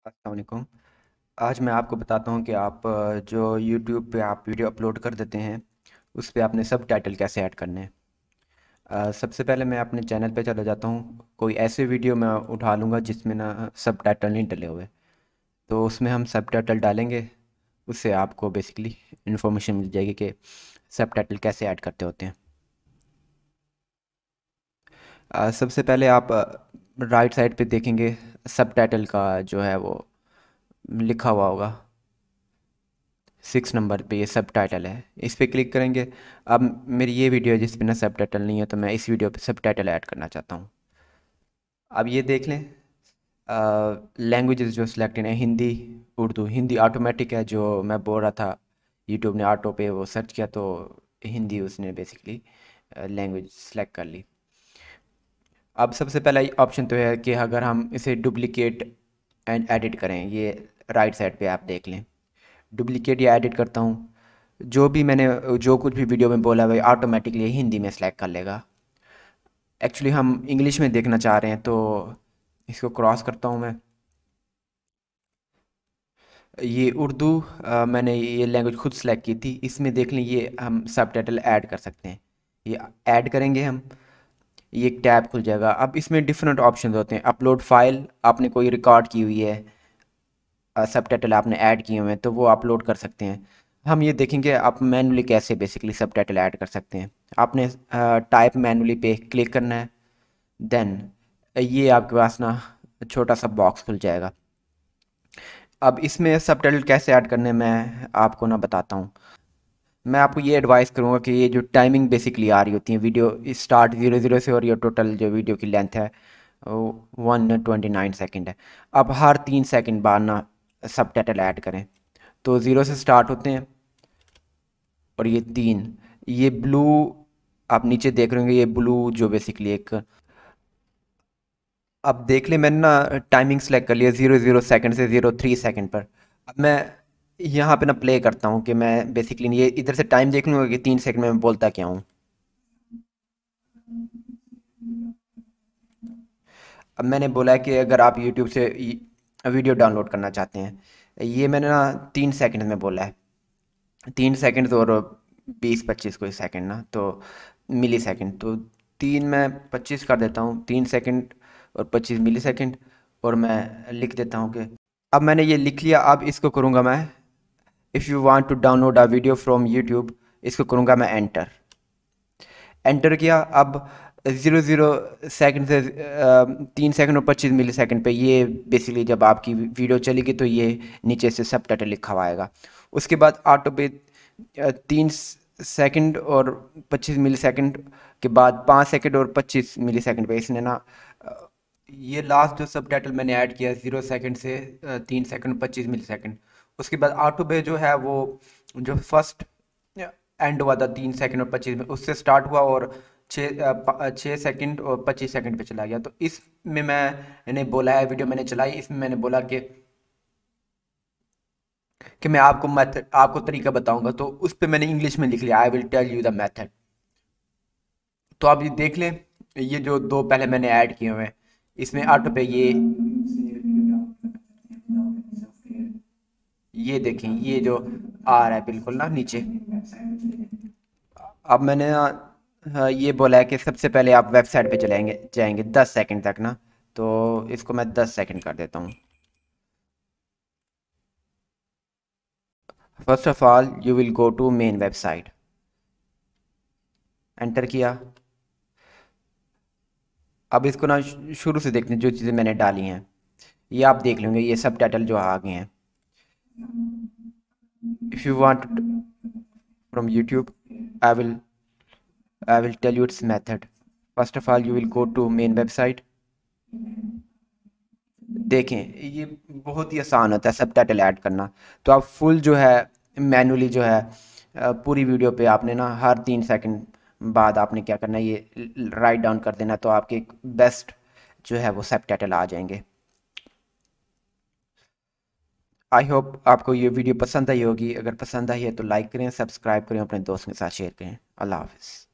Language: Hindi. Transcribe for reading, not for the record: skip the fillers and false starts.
अस्सलाम वालेकुम। आज मैं आपको बताता हूँ कि आप जो यूट्यूब पे आप वीडियो अपलोड कर देते हैं उस पे आपने सब टाइटल कैसे ऐड करने हैं। सबसे पहले मैं अपने चैनल पे चला जाता हूँ। कोई ऐसे वीडियो मैं उठा लूँगा जिसमें ना सब टाइटल नहीं डले हुए, तो उसमें हम सब टाइटल डालेंगे। उससे आपको बेसिकली इन्फॉर्मेशन मिल जाएगी कि सब टाइटल कैसे ऐड करते होते हैं। सबसे पहले आप राइट साइड पे देखेंगे, सब टाइटल का जो है वो लिखा हुआ होगा। 6 नंबर पे ये सब टाइटल है, इस पर क्लिक करेंगे। अब मेरी ये वीडियो है जिस पे ना सब टाइटल नहीं है, तो मैं इस वीडियो पे सब टाइटल ऐड करना चाहता हूँ। अब ये देख लें, लैंग्वेजेस जो सिलेक्टेड है हिंदी, उर्दू। हिंदी ऑटोमेटिक है, जो मैं बोल रहा था यूट्यूब ने ऑटो पे वो सर्च किया तो हिंदी उसने बेसिकली लैंग्वेज सेलेक्ट कर ली। अब सबसे पहला ऑप्शन तो है कि अगर हम इसे डुप्लिकेट एंड एडिट करें, ये राइट साइड पे आप देख लें। डुप्लिकेट या एडिट करता हूँ, जो भी मैंने जो कुछ भी वीडियो में बोला वही ऑटोमेटिकली हिंदी में सेलेक्ट कर लेगा। एक्चुअली हम इंग्लिश में देखना चाह रहे हैं, तो इसको क्रॉस करता हूँ मैं। ये उर्दू, मैंने ये लैंग्वेज खुद सेलेक्ट की थी। इसमें देख लें, ये हम सब टाइटल ऐड कर सकते हैं। ये ऐड करेंगे हम, ये एक टैब खुल जाएगा। अब इसमें डिफरेंट ऑप्शन होते हैं। अपलोड फाइल, आपने कोई रिकॉर्ड की हुई है, सब टाइटल आपने ऐड किए हुए हैं, तो वो अपलोड कर सकते हैं। हम ये देखेंगे आप मैनुअली कैसे बेसिकली सब टाइटल ऐड कर सकते हैं। आपने टाइप मैनुअली पे क्लिक करना है। देन ये आपके पास ना छोटा सा बॉक्स खुल जाएगा। अब इसमें सब टाइटल कैसे ऐड करने मैं आपको ना बताता हूँ। मैं आपको ये एडवाइस करूँगा कि ये जो टाइमिंग बेसिकली आ रही होती है, वीडियो स्टार्ट 00 से और ये टोटल जो वीडियो की लेंथ है वो 129 सेकेंड है। अब हर 3 सेकेंड बाद ना सब टाइटल ऐड करें। तो 0 से स्टार्ट होते हैं और ये 3, ये ब्लू आप नीचे देख रहे होंगे, ये ब्लू जो बेसिकली एक, अब देख ले मैंने ना टाइमिंग सेलेक्ट कर लिया 00 सेकेंड से 03 सेकेंड पर। अब मैं यहाँ पे ना प्ले करता हूँ कि मैं बेसिकली ये इधर से टाइम देख लूँगा कि 3 सेकेंड में मैं बोलता क्या हूँ। अब मैंने बोला है कि अगर आप यूट्यूब से वीडियो डाउनलोड करना चाहते हैं, ये मैंने ना 3 सेकेंड में बोला है। 3 सेकेंड और 20-25 कोई सेकेंड ना, तो मिली सेकेंड, तो 3 मैं 25 कर देता हूँ। 3 सेकेंड और 25 मिली सेकेंड, और मैं लिख देता हूँ कि, अब मैंने ये लिख लिया। अब इसको करूँगा मैं, if you want to download a video from YouTube, इसको करूँगा मैं एंटर। एंटर किया। अब 00 सेकेंड से 3 सेकेंड और 25 मिली सेकेंड पे ये बेसिकली जब आपकी वीडियो चलेगी तो ये नीचे से सब टाइटल लिखा हुआ आएगा। उसके बाद ऑटो पे 3 सेकेंड और 25 मिली सेकेंड के बाद 5 सेकेंड और 25 मिली सेकेंड पे इसने ना ये लास्ट जो सब टाइटल मैंने ऐड किया 0 सेकेंड से 3 सेकेंड 25 मिली सेकेंड, उसके बाद ऑटो पे जो है वो जो फर्स्ट एंड हुआ था 3 सेकेंड और 25 में, उससे स्टार्ट हुआ और 6 सेकेंड और 25 सेकेंड पे चला गया। तो इसमें मैंने बोला है, वीडियो मैंने चलाई, इसमें मैंने बोला कि मैं आपको मेथड, आपको तरीका बताऊंगा, तो उस पे मैंने इंग्लिश में लिख लिया, I will tell you the method. तो आप ये देख लें, ये जो दो पहले मैंने ऐड किए हुए हैं, इसमें ऑटो पे ये देखें, ये जो आ रहा है बिल्कुल ना नीचे। अब मैंने हाँ, ये बोला है कि सबसे पहले आप वेबसाइट पे चलाएंगे जाएंगे 10 सेकंड तक ना, तो इसको मैं 10 सेकंड कर देता हूँ। First of all you will go to main website, enter किया। अब इसको ना शुरू से देखते हैं, जो चीज़ें मैंने डाली हैं ये आप देख लेंगे, ये सब टाइटल जो आ गए हैं। If you want from YouTube, I will I will tell you it's method. First of all you will go to main website. देखें, ये बहुत ही आसान होता है सब टाइटल ऐड करना। तो आप फुल जो है मैनुअली जो है पूरी वीडियो पे आपने ना हर 3 सेकंड बाद आपने क्या करना है, ये राइट डाउन कर देना, तो आपके बेस्ट जो है वो सब टाइटल आ जाएंगे। आई होप आपको ये वीडियो पसंद आई होगी। अगर पसंद आई है तो लाइक करें, सब्सक्राइब करें, अपने दोस्तों के साथ शेयर करें। अल्लाह हाफिज़।